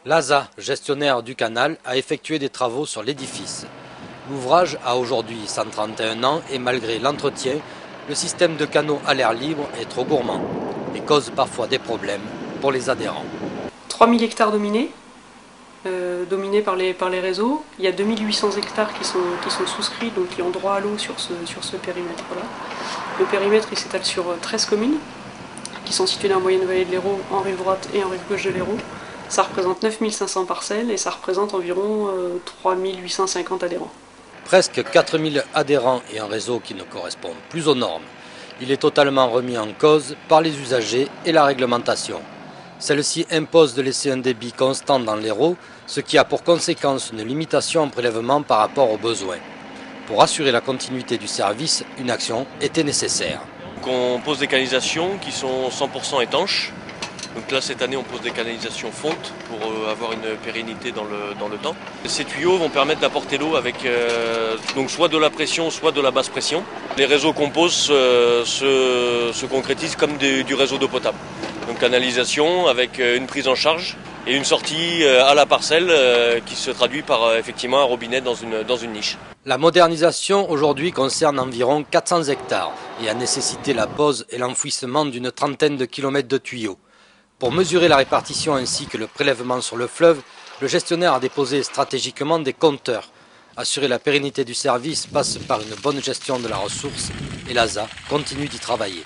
L'ASA, gestionnaire du canal, a effectué des travaux sur l'édifice. L'ouvrage a aujourd'hui 131 ans et malgré l'entretien, le système de canaux à l'air libre est trop gourmand et cause parfois des problèmes pour les adhérents. 3000 hectares dominés par les réseaux. Il y a 2800 hectares qui sont souscrits, donc qui ont droit à l'eau sur ce périmètre-là. Le périmètre il s'étale sur 13 communes qui sont situées dans la moyenne vallée de l'Hérault, en rive droite et en rive gauche de l'Hérault. Ça représente 9500 parcelles et ça représente environ 3850 adhérents. Presque 4000 adhérents et un réseau qui ne correspond plus aux normes. Il est totalement remis en cause par les usagers et la réglementation. Celle-ci impose de laisser un débit constant dans l'Hérault, ce qui a pour conséquence une limitation en prélèvement par rapport aux besoins. Pour assurer la continuité du service, une action était nécessaire. On pose des canalisations qui sont 100% étanches. Donc là, cette année, on pose des canalisations fontes pour avoir une pérennité dans le temps. Ces tuyaux vont permettre d'apporter l'eau avec donc soit de la pression, soit de la basse pression. Les réseaux qu'on pose se concrétisent comme du réseau d'eau potable. Donc canalisation avec une prise en charge et une sortie à la parcelle qui se traduit par effectivement un robinet dans une niche. La modernisation aujourd'hui concerne environ 400 hectares et a nécessité la pose et l'enfouissement d'une trentaine de kilomètres de tuyaux. Pour mesurer la répartition ainsi que le prélèvement sur le fleuve, le gestionnaire a déposé stratégiquement des compteurs. Assurer la pérennité du service passe par une bonne gestion de la ressource et l'ASA continue d'y travailler.